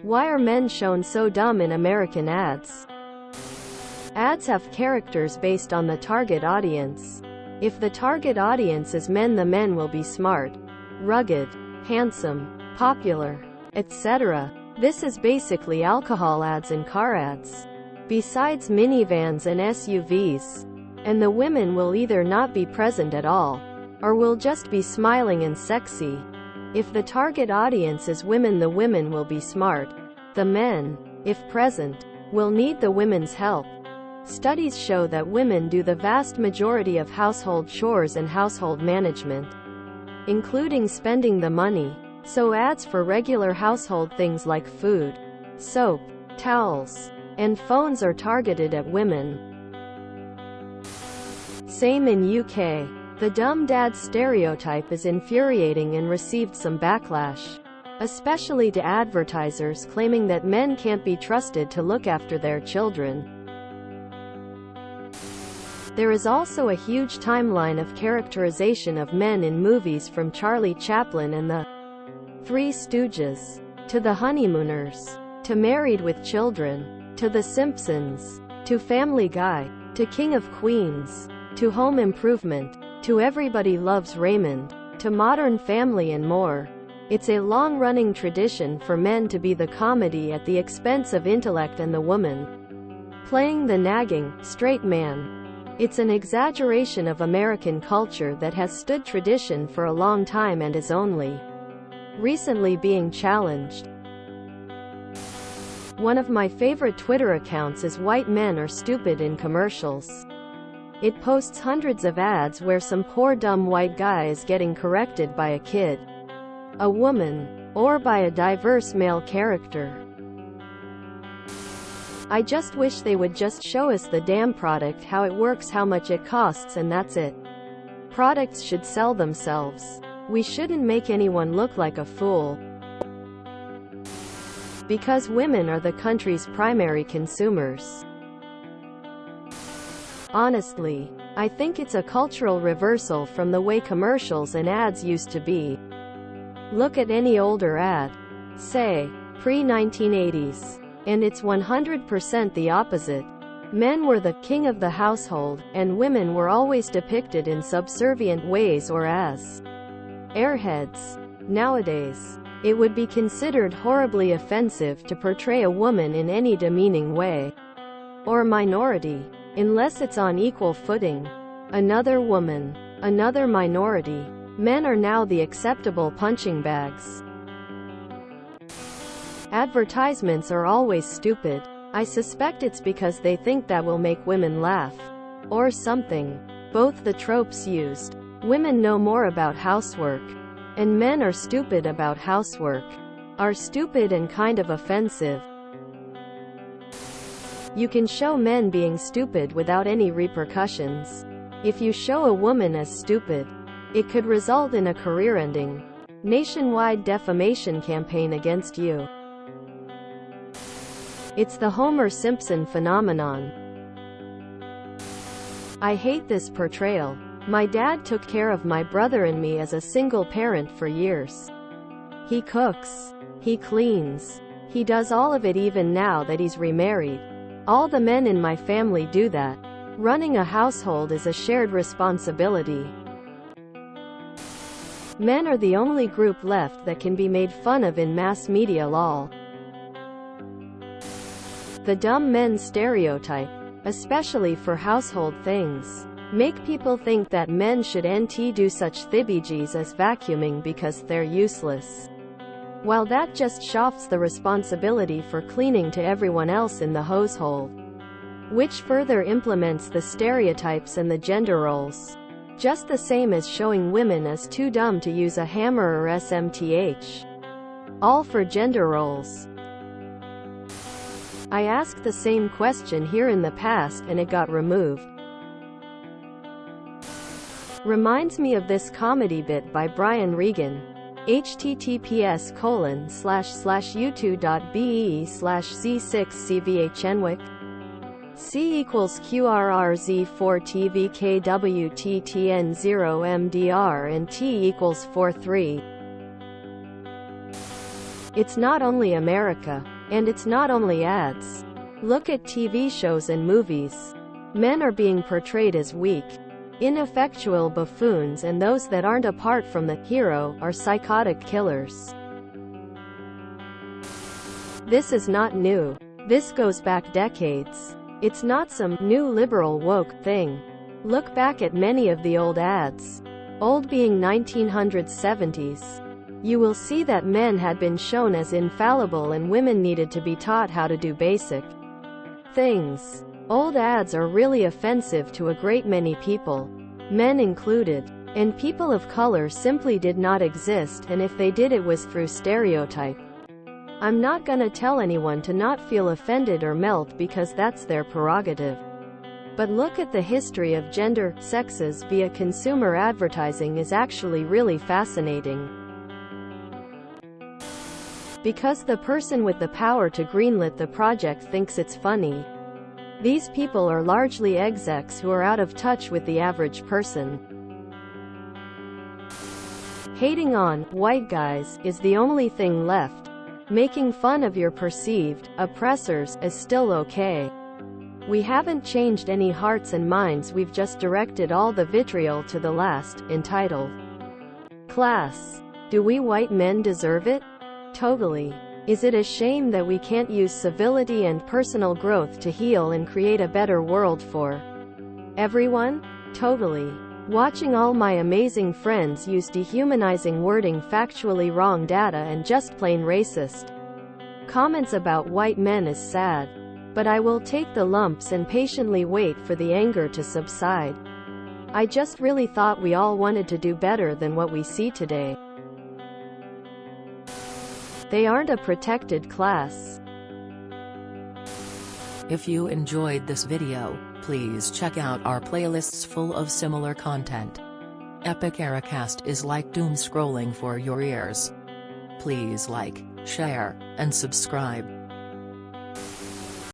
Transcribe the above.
Why are men shown so dumb in American ads? Ads have characters based on the target audience. If the target audience is men, the men will be smart, rugged, handsome, popular, etc. This is basically alcohol ads and car ads, besides minivans and SUVs. And the women will either not be present at all, or will just be smiling and sexy. If the target audience is women, the women will be smart. The men, if present, will need the women's help. Studies show that women do the vast majority of household chores and household management, including spending the money. So ads for regular household things like food, soap, towels, and phones are targeted at women. Same in UK. The dumb dad stereotype is infuriating and received some backlash, especially to advertisers claiming that men can't be trusted to look after their children. There is also a huge timeline of characterization of men in movies, from Charlie Chaplin and the Three Stooges, to The Honeymooners, to Married with Children, to The Simpsons, to Family Guy, to King of Queens, to Home Improvement, to Everybody Loves Raymond, to Modern Family and more. It's a long-running tradition for men to be the comedy at the expense of intellect and the woman playing the nagging, straight man. It's an exaggeration of American culture that has stood tradition for a long time and is only recently being challenged. One of my favorite Twitter accounts is White Men Are Stupid in Commercials. It posts hundreds of ads where some poor dumb white guy is getting corrected by a kid, a woman, or by a diverse male character. I just wish they would just show us the damn product, how it works, how much it costs, and that's it. Products should sell themselves. We shouldn't make anyone look like a fool. Because women are the country's primary consumers. Honestly, I think it's a cultural reversal from the way commercials and ads used to be. Look at any older ad, say, pre-1980s, and it's 100% the opposite. Men were the king of the household, and women were always depicted in subservient ways or as airheads. Nowadays, it would be considered horribly offensive to portray a woman in any demeaning way, or minority, unless it's on equal footing. Another woman, another minority. Men are now the acceptable punching bags. Advertisements are always stupid. I suspect it's because they think that will make women laugh, or something. Both the tropes used. Women know more about housework, and men are stupid about housework, are stupid and kind of offensive. You can show men being stupid without any repercussions. If you show a woman as stupid, it could result in a career-ending, nationwide defamation campaign against you. It's the Homer Simpson phenomenon. I hate this portrayal. My dad took care of my brother and me as a single parent for years. He cooks, he cleans, he does all of it even now that he's remarried. All the men in my family do that. Running a household is a shared responsibility. Men are the only group left that can be made fun of in mass media, lol. The dumb men stereotype, especially for household things, make people think that men should do such thibbiges as vacuuming because they're useless, while that just shifts the responsibility for cleaning to everyone else in the household, which further implements the stereotypes and the gender roles. Just the same as showing women as too dumb to use a hammer or SMTH. All for gender roles. I asked the same question here in the past and it got removed. Reminds me of this comedy bit by Brian Regan. https://youtube.be/c6cvhnwick C equals QRRZ4TVKWTTN0MDR and T equals 43. It's not only America. And it's not only ads. Look at TV shows and movies. Men are being portrayed as weak, ineffectual buffoons, and those that aren't apart from the hero are psychotic killers. This is not new. This goes back decades. It's not some new liberal woke thing. Look back at many of the old ads. Old being 1900s, 70s. You will see that men had been shown as infallible and women needed to be taught how to do basic things. Old ads are really offensive to a great many people, men included. And people of color simply did not exist, and if they did, it was through stereotype. I'm not gonna tell anyone to not feel offended or melt because that's their prerogative. But look at the history of gender, sexes via consumer advertising is actually really fascinating. Because the person with the power to greenlit the project thinks it's funny. These people are largely execs who are out of touch with the average person. Hating on white guys is the only thing left. Making fun of your perceived oppressors is still okay. We haven't changed any hearts and minds, we've just directed all the vitriol to the last, entitled class. Do we white men deserve it? Totally. Is it a shame that we can't use civility and personal growth to heal and create a better world for everyone? Totally. Watching all my amazing friends use dehumanizing wording, factually wrong data, and just plain racist comments about white men is sad. But I will take the lumps and patiently wait for the anger to subside. I just really thought we all wanted to do better than what we see today. They aren't a protected class. If you enjoyed this video, please check out our playlists full of similar content. Epic Ericast is like doom scrolling for your ears. Please like, share, and subscribe.